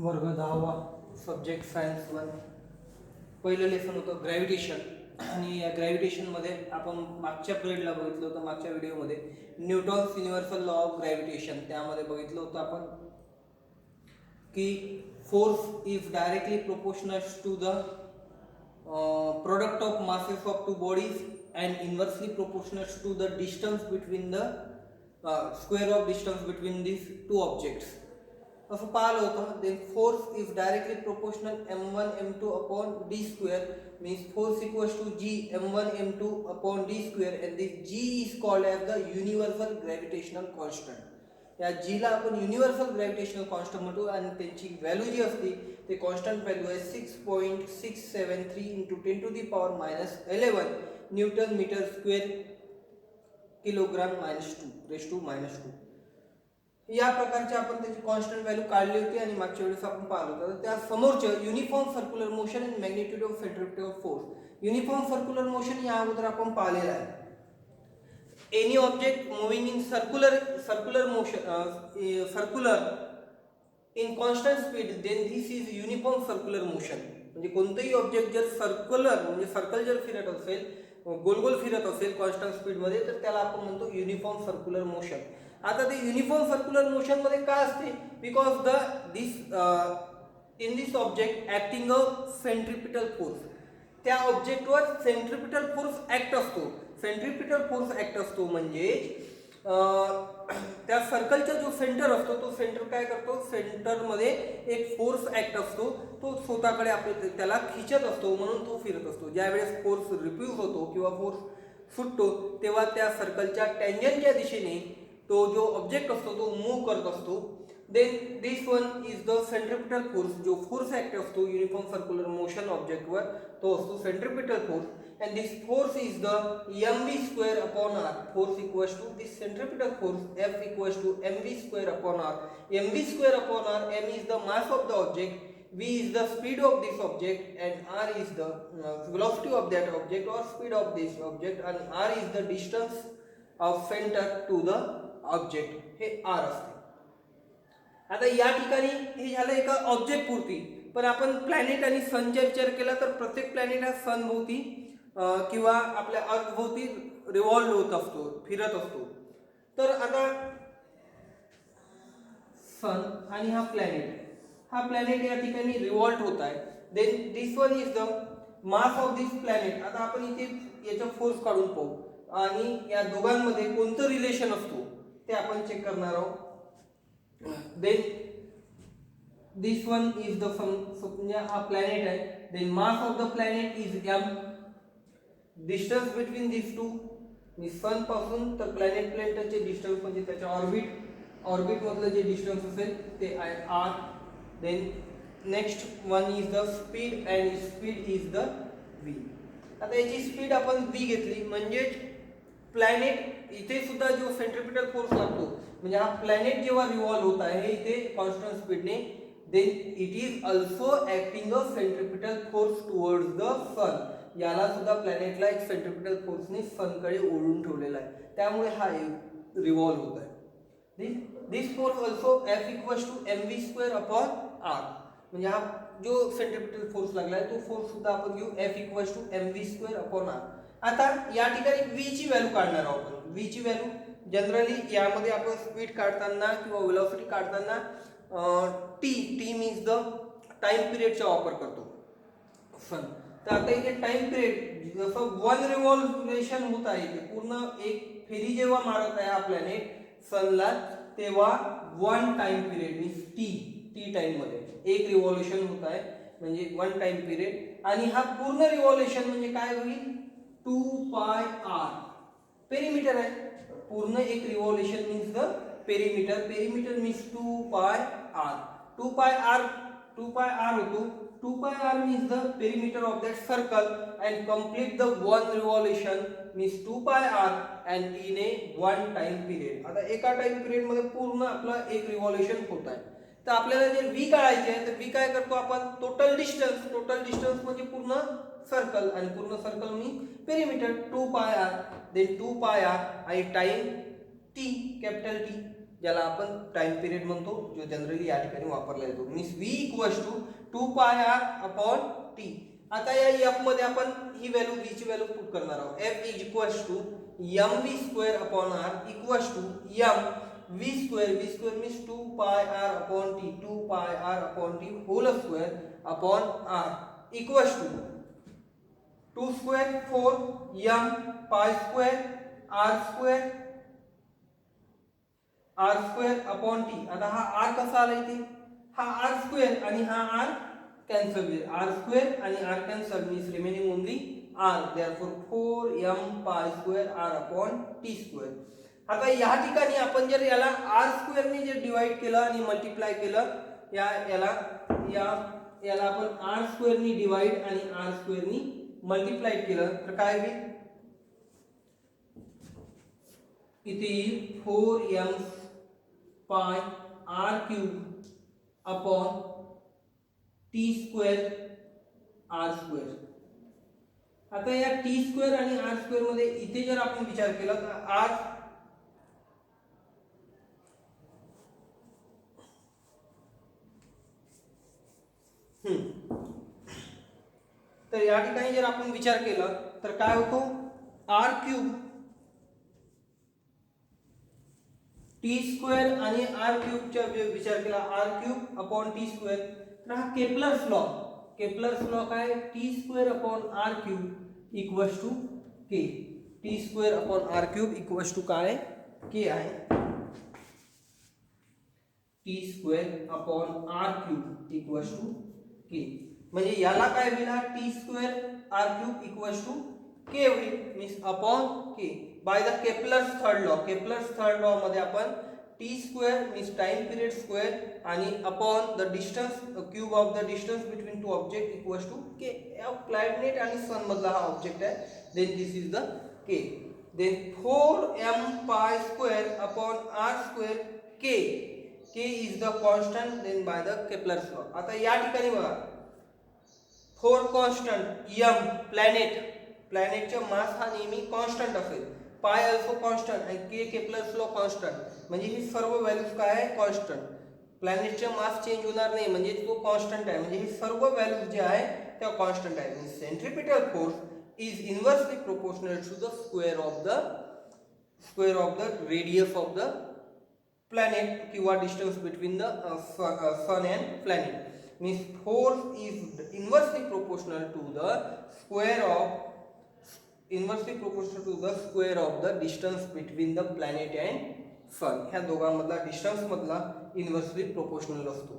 वर्ग 10वा subject science 1. पहिलं lesson होतं ग्रॅव्हिटेशन. आणि या ग्रॅव्हिटेशनमध्ये आपण मागच्या पिरियडला बघितलं होतं, मागच्या व्हिडिओमध्ये Newton's universal law of gravitation त्यामध्ये बघितलं होतं आपण की force is directly proportional to the product of masses of two bodies and inversely proportional to the distance between the square of distance between these two objects. असं पाहिलं होतं. then force is directly proportional m1 m2 upon d square means force equals to g m1 m2 upon d square and this g is called as the universal gravitational constant. या g ला आपण universal gravitational constant म्हणतो आणि त्यांची value जी असते ते constant value आहे 6.673 × 10⁻11 Newton metre square kilogram -2 या प्रकारचे आपण त्याची कॉन्स्टंट व्हॅल्यू काढली होती आणि मागच्या वेळेस आपण पाहिलं होतं. त्या समोरचे uniform circular motion and magnitude of centripetal force. Uniform circular motion या अगोदर आपण पाहिलेलं आहे. Any object moving in circular motion circular in constant speed then this is uniform circular motion. म्हणजे कोणतेही ऑब्जेक्ट जर सर्क्युलर म्हणजे सर्कल जर फिरत असेल, गोल गोल फिरत असेल कॉन्स्टंट स्पीड मध्ये, तर त्याला आपण म्हणतो युनिफॉर्म सर्क्युलर मोशन. आता ते युनिफॉर्म सर्क्युलर मोशन मध्ये काय असते, because in this object acting a centripetal force. त्या ऑब्जेक्टवर सेंट्रिपिटल फोर्स ऍक्ट असतो. सेंट्रिपिटल फोर्स ऍक्ट असतो म्हणजे त्या सर्कलचा जो सेंटर असतो तो सेंटर काय करतो, सेंटरमध्ये एक फोर्स ऍक्ट असतो, तो स्वतःकडे आपल्या त्याला खिचत असतो म्हणून तो फिरत असतो. ज्यावेळेस फोर्स रिफ्यूज होतो किंवा फोर्स सुटतो तेव्हा त्या सर्कलच्या टँजंटच्या दिशेने तो जो ऑब्जेक्ट असतो तो मूव्ह करत असतो. Then this one is the centripetal force. जो फोर्स ऍक्ट असतो युनिफॉर्म सर्क्युलर मोशन ऑब्जेक्टवर तो असतो centripetal force. and this force is the mv square upon r. Force equals to this centripetal force F equals to mv square upon r. mv square upon r, m is the mass of the object, v is the speed of this object and r is the velocity of that object or speed of this object and r is the distance of center to the object. हे r असते. आता या ठिकाणी हे झालं एका object पुरती. पण आपण प्लॅनेट आणि सनचा विचार केला तर प्रत्येक प्लॅनेट हा सन भोवती किंवा आपल्या अर्थ भोवती रिव्हॉल्व होत असतो, फिरत असतो. तर आता सन आणि हा प्लॅनेट या ठिकाणी रिव्हॉल्व होत आहे. Then this one is the mass of this planet. आता आपण इथे याचा फोर्स काढून पाहू आणि या दोघांमध्ये कोणतं रिलेशन असतो ते आपण चेक करणार आहोत. Then this one is the म्हणजे हा प्लॅनेट आहे. Then mass of the planet is m. Distance between this two मी सन पासून तर प्लॅनेटचे डिस्टन्स म्हणजे त्याच्या ऑर्बिट मधलं जे डिस्टन्स असेल ते आहे r. Then next one is the speed and speed is the v. आता याची स्पीड आपण v घेतली म्हणजे प्लॅनेट इथे सुद्धा जो सेंट्रिपिटल फोर्स लागतो म्हणजे हा प्लॅनेट जेव्हा रिव्हॉल्व होत आहे इथे कॉन्स्टंट स्पीडने, then it is also acting a centripetal force towards the sun. याला सुद्धा प्लॅनेटला एक सेंट्रिपिटल फोर्सने सनकडे ओढून ठेवलेला आहे, त्यामुळे हा रिव्हॉल्व होत आहे. This force also F equals to mv square upon r. म्हणजे हा जो सेंट्रिपिटल फोर्स लागला आहे तो फोर्स सुद्धा आपण घेऊ F equals to mv square upon r. आता या ठिकाणी v ची व्हॅल्यू काढणार आहोत आपण. v ची व्हॅल्यू जनरली यामध्ये आपण स्पीड काढताना किंवा वेलोसिटी काढताना टी मीन्स द टाइम पिरियडचा वापर करतो सन. तर आता इथे टाइम पिरियड जसं वन रिव्हॉल्युशन होत आहे, पूर्ण एक फेरी जेव्हा मारत आहे हा प्लॅनेट सनला तेव्हा one time period means T time मध्ये एक रिव्हॉल्युशन होत आहे म्हणजे वन टाइम पिरियड. आणि हा पूर्ण रिव्हॉल्युशन म्हणजे काय होईल 2πr. पेरीमीटर आहे. पूर्ण एक revolution means the perimeter means 2πr. 2πr होतो. 2πr means the perimeter of that circle and complete the one revolution means 2πr and in a one time period. आता एका टाइम पिरियड मध्ये पूर्ण आपला एक रिव्हॉल्युशन होत आहे. तर आपल्याला जे v काढायचे आहे तर v काय करतो आपण, टोटल डिस्टन्स म्हणजे पूर्ण सर्कल आणि पूर्ण सर्कल मी पेरीमीटर 2πr. देन 2πr आणि टाइम t कॅपिटल T ज्याला आपण टाइम पिरियड म्हणतो, जो जनरली या ठिकाणी वापरला जातो. Means v equals to 2πr upon t. आता या f मध्ये आपण ही व्हॅल्यू v ची व्हॅल्यू पुट करणार आहोत. f is equals to mv² upon r equals to m v² means 2πr upon t, 2πr upon t whole square upon r equals to 2 square 4 m pi square r square upon t. आता हा r कसा आला इथे, हा r square आणि हा r cancel होईल, r square आणि r cancel means remaining only r. Therefore 4m pi square r upon t square. आता या ठिकाणी आपण जर याला r स्क्वेअर ने जर डिवाइड केलं आणि मल्टिप्लाय केलं, याला आपण r स्क्वेअर ने डिवाइड आणि r स्क्वेअर ने मल्टिप्लाय केलं तर काय होईल, इथे येईल 4m pi r cube upon t square r square. आता या t स्क्वेअर आणि r स्क्वेअर मध्ये इथे जर आपण विचार केला तर r तर या ठिकाणी जर आपण विचार केला तर काय होतो, r क्यूब t स्क्वेअर आणि r क्यूबचा विचार केला r cube upon t square. तर हा केपलर्स लॉ काय, t square upon r cube equals to k. t square upon r cube equals to काय, k आहे. t square upon r cube equals to k. म्हणजे याला काय होईल, t square r cube equals to k होईल, means upon k by the Kepler's third law मध्ये आपण t square means time period square आणि upon the distance cube of the distance between two object equals to k. Planet आणि sun मधला हा object आहे, then this is the k. Then 4m pi square upon r square k. k is the constant then by the Kepler's law. आता या ठिकाणी बघा 4 constant, m प्लॅनेटचा मास हा नेहमी कॉन्स्टंट असेल, पाय अल्सो कॉन्स्टंट आणि k केपलर्स लॉ कॉन्स्टंट. म्हणजे ही सर्व व्हॅल्यूज काय आहे, कॉन्स्टंट. प्लॅनेटचा मास चेंज होणार नाही म्हणजे तो कॉन्स्टंट आहे, म्हणजे हे सर्व व्हॅल्यूज जे आहे त्या कॉन्स्टंट आहे. Means centripetal force is inversely proportional to the square of the radius of the planet किंवा distance between the sun and planet. Means force is inversely proportional to the square of the distance between the planet and sun. ह्या दोघांमधला distance मधला inversely proportional असतो.